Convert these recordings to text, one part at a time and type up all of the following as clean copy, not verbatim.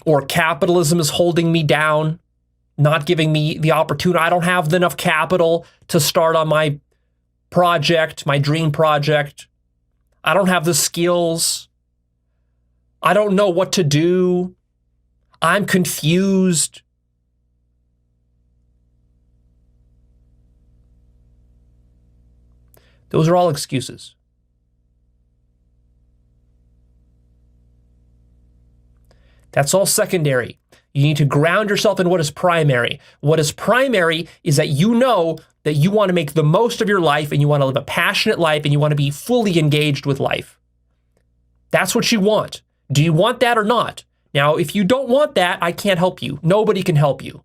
or capitalism is holding me down, not giving me the opportunity. I don't have enough capital to start on my project, my dream project. I don't have the skills. I don't know what to do. I'm confused. Those are all excuses. That's all secondary. You need to ground yourself in what is primary. What is primary is that you know that you want to make the most of your life and you want to live a passionate life and you want to be fully engaged with life. That's what you want. Do you want that or not? Now, if you don't want that, I can't help you. Nobody can help you.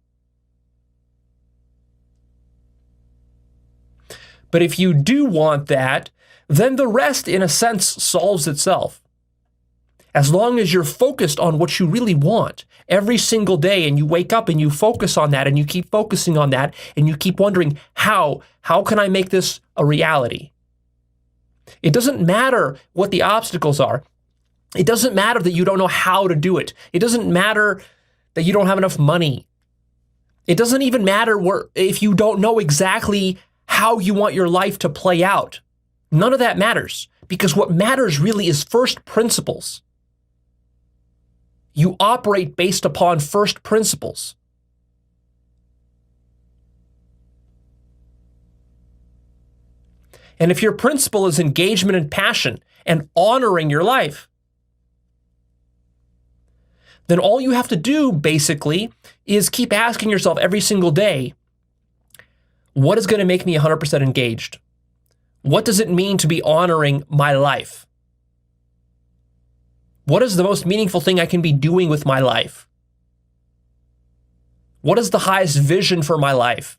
But if you do want that, then the rest, in a sense, solves itself. As long as you're focused on what you really want every single day and you wake up and you focus on that and you keep focusing on that and you keep wondering, how can I make this a reality? It doesn't matter what the obstacles are. It doesn't matter that you don't know how to do it. It doesn't matter that you don't have enough money. It doesn't even matter if you don't know exactly how you want your life to play out. None of that matters, because what matters really is first principles. You operate based upon first principles. And if your principle is engagement and passion and honoring your life, then all you have to do basically is keep asking yourself every single day, what is going to make me 100% engaged? What does it mean to be honoring my life? What is the most meaningful thing I can be doing with my life? What is the highest vision for my life?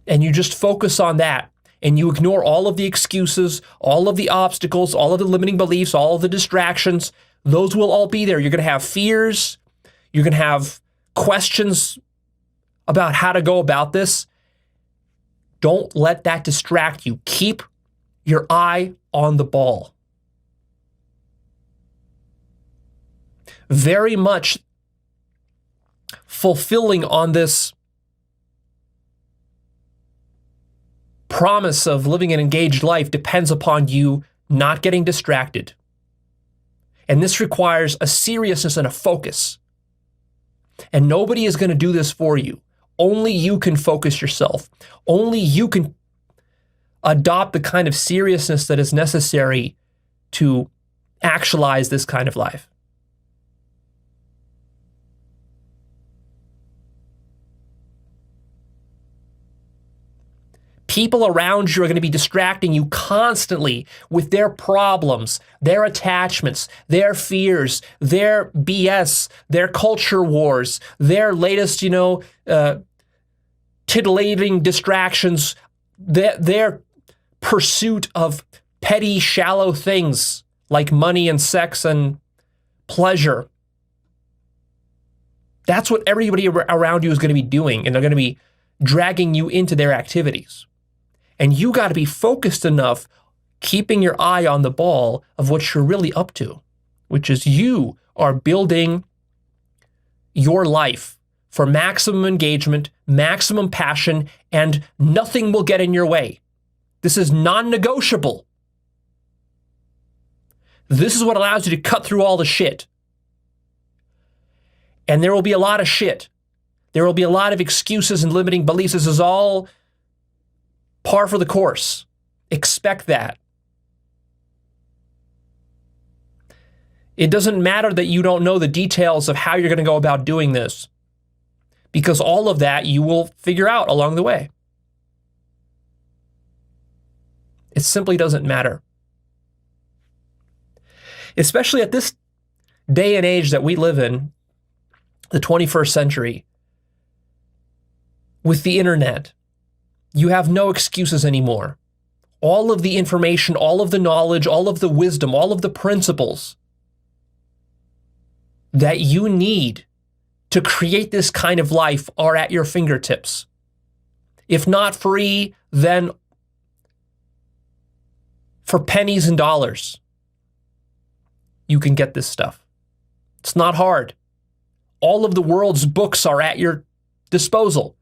And you just focus on that, and you ignore all of the excuses, all of the obstacles, all of the limiting beliefs, all of the distractions. Those will all be there. You're going to have fears. You're going to have questions about how to go about this. Don't let that distract you. Keep your eye on the ball. Very much fulfilling on this promise of living an engaged life depends upon you not getting distracted. And this requires a seriousness and a focus. And nobody is going to do this for you. Only you can focus yourself. Only you can adopt the kind of seriousness that is necessary to actualize this kind of life. People around you are going to be distracting you constantly with their problems, their attachments, their fears, their BS, their culture wars, their latest, titillating distractions, their pursuit of petty, shallow things like money and sex and pleasure. That's what everybody around you is going to be doing, and they're going to be dragging you into their activities. And you got to be focused enough, keeping your eye on the ball of what you're really up to, which is you are building your life for maximum engagement, maximum passion, and nothing will get in your way. This is non-negotiable. This is what allows you to cut through all the shit. And there will be a lot of shit. There will be a lot of excuses and limiting beliefs. This is all par for the course. Expect that. It doesn't matter that you don't know the details of how you're going to go about doing this, because all of that you will figure out along the way. It simply doesn't matter. Especially at this day and age that we live in, the 21st century, with the internet, you have no excuses anymore. All of the information, all of the knowledge, all of the wisdom, all of the principles that you need to create this kind of life are at your fingertips. If not free, then for pennies and dollars. you can get this stuff. It's not hard. All of the world's books are at your disposal.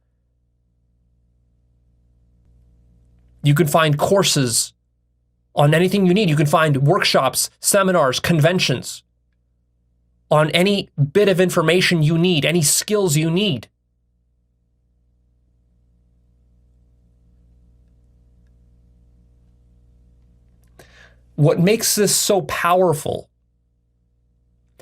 You can find courses on anything you need. You can find workshops, seminars, conventions on any bit of information you need, any skills you need. What makes this so powerful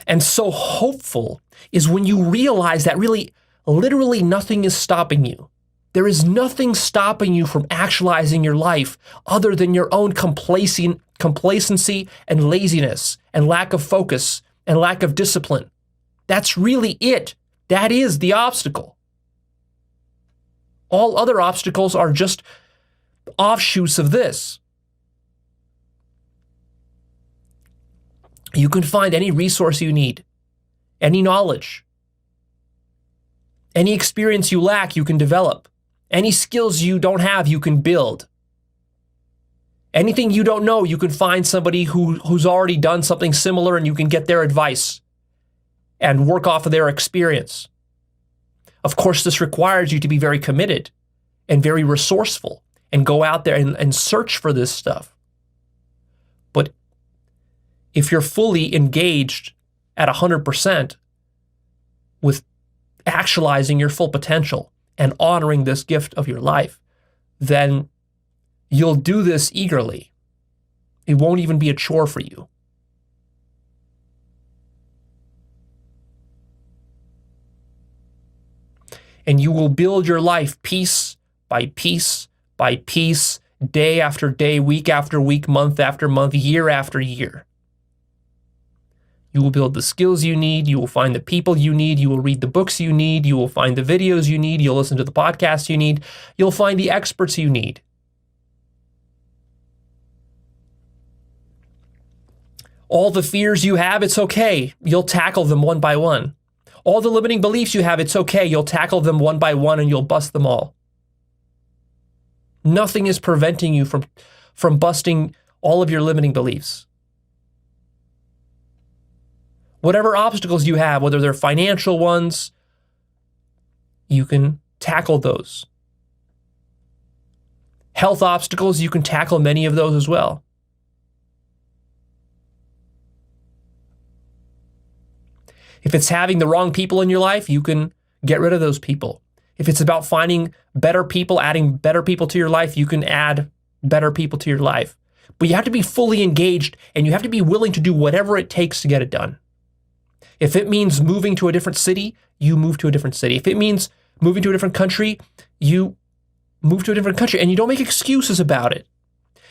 and so hopeful is when you realize that really, literally nothing is stopping you. There is nothing stopping you from actualizing your life other than your own complacency and laziness and lack of focus and lack of discipline. That's really it. That is the obstacle. All other obstacles are just offshoots of this. You can find any resource you need, any knowledge, any experience you lack, you can develop. Any skills you don't have, you can build. Anything you don't know, you can find somebody who's already done something similar and you can get their advice and work off of their experience. Of course, this requires you to be very committed and very resourceful and go out there and search for this stuff. But if you're fully engaged at 100% with actualizing your full potential and honoring this gift of your life, then you'll do this eagerly. It won't even be a chore for you. And you will build your life piece by piece by piece, day after day, week after week, month after month, year after year. You will build the skills you need. You will find the people you need. You will read the books you need. You will find the videos you need. You'll listen to the podcasts you need. You'll find the experts you need. All the fears you have, it's okay. You'll tackle them one by one. All the limiting beliefs you have, it's okay. You'll tackle them one by one and you'll bust them all. Nothing is preventing you from busting all of your limiting beliefs. Whatever obstacles you have, whether they're financial ones, you can tackle those. Health obstacles, you can tackle many of those as well. If it's having the wrong people in your life, you can get rid of those people. If it's about finding better people, adding better people to your life, you can add better people to your life. But you have to be fully engaged and you have to be willing to do whatever it takes to get it done. If it means moving to a different city, you move to a different city. If it means moving to a different country, you move to a different country and you don't make excuses about it.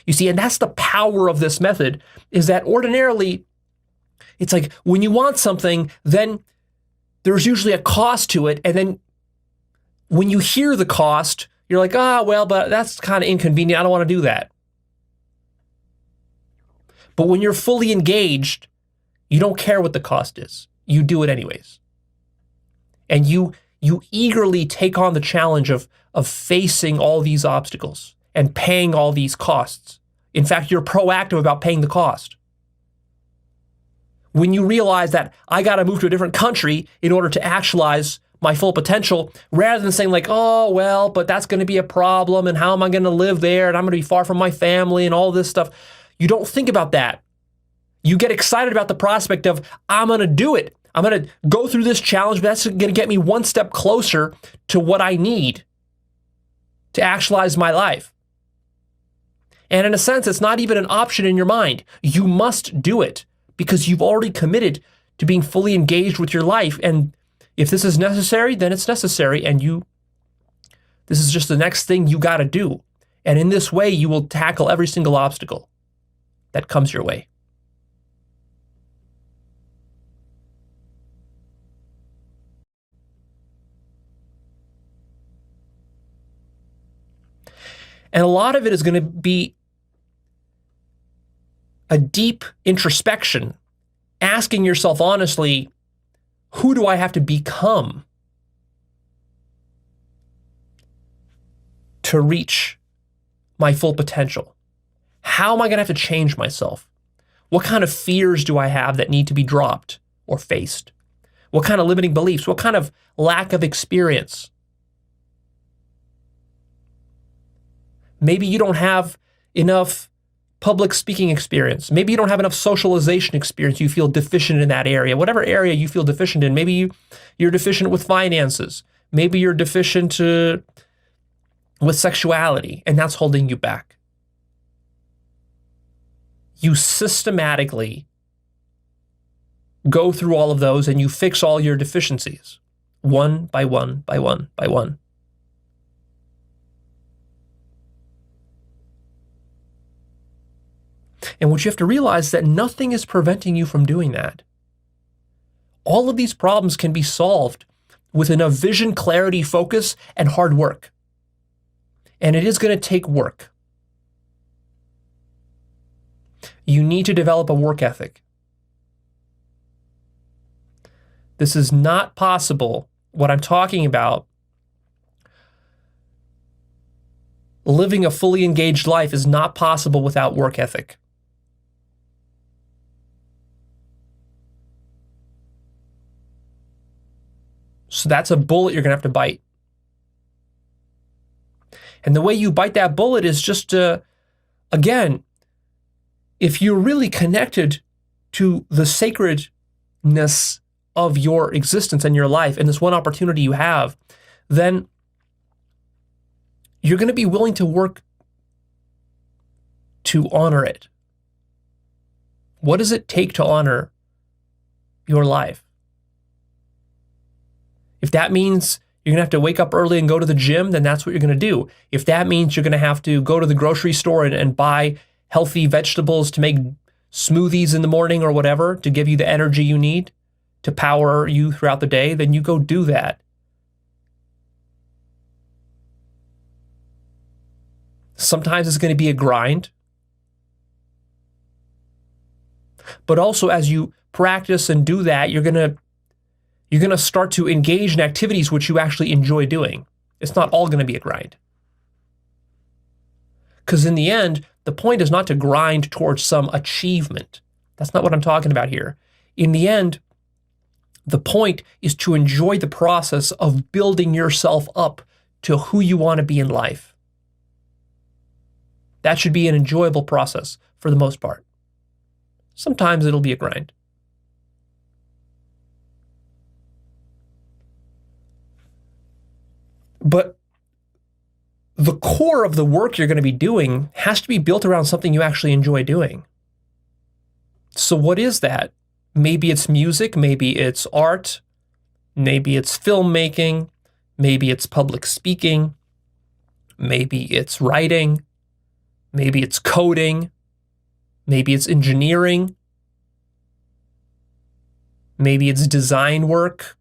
You see, and that's the power of this method, is that ordinarily it's like when you want something, then there's usually a cost to it. And then when you hear the cost, you're like, well, but that's kind of inconvenient. I don't want to do that. But when you're fully engaged, you don't care what the cost is. You do it anyways. And you eagerly take on the challenge of facing all these obstacles and paying all these costs. In fact, you're proactive about paying the cost. When you realize that I got to move to a different country in order to actualize my full potential, rather than saying like, oh, well, but that's going to be a problem and how am I going to live there and I'm going to be far from my family and all this stuff. You don't think about that. You get excited about the prospect of, I'm going to do it. I'm going to go through this challenge, but that's going to get me one step closer to what I need to actualize my life. And in a sense, it's not even an option in your mind. You must do it because you've already committed to being fully engaged with your life. And if this is necessary, then it's necessary. And this is just the next thing you got to do. And in this way, you will tackle every single obstacle that comes your way. And a lot of it is going to be a deep introspection, asking yourself honestly, who do I have to become to reach my full potential? How am I going to have to change myself? What kind of fears do I have that need to be dropped or faced? What kind of limiting beliefs? What kind of lack of experience? Maybe you don't have enough public speaking experience. Maybe you don't have enough socialization experience. You feel deficient in that area. Whatever area you feel deficient in, maybe you're deficient with finances. Maybe you're deficient with sexuality, and that's holding you back. You systematically go through all of those and you fix all your deficiencies, one by one by one by one. And what you have to realize is that nothing is preventing you from doing that. All of these problems can be solved with enough vision, clarity, focus, and hard work. And it is going to take work. You need to develop a work ethic. This is not possible. What I'm talking about, living a fully engaged life, is not possible without work ethic. So that's a bullet you're going to have to bite. And the way you bite that bullet is just to, again, if you're really connected to the sacredness of your existence and your life and this one opportunity you have, then you're going to be willing to work to honor it. What does it take to honor your life? If that means you're going to have to wake up early and go to the gym, then that's what you're going to do. If that means you're going to have to go to the grocery store and buy healthy vegetables to make smoothies in the morning or whatever to give you the energy you need to power you throughout the day, then you go do that. Sometimes it's going to be a grind. But also as you practice and do that, you're going to start to engage in activities which you actually enjoy doing. It's not all going to be a grind. Because in the end, the point is not to grind towards some achievement. That's not what I'm talking about here. In the end, the point is to enjoy the process of building yourself up to who you want to be in life. That should be an enjoyable process for the most part. Sometimes it'll be a grind. But the core of the work you're going to be doing has to be built around something you actually enjoy doing. So what is that? Maybe it's music, maybe it's art, maybe it's filmmaking, maybe it's public speaking, maybe it's writing, maybe it's coding, maybe it's engineering, maybe it's design work.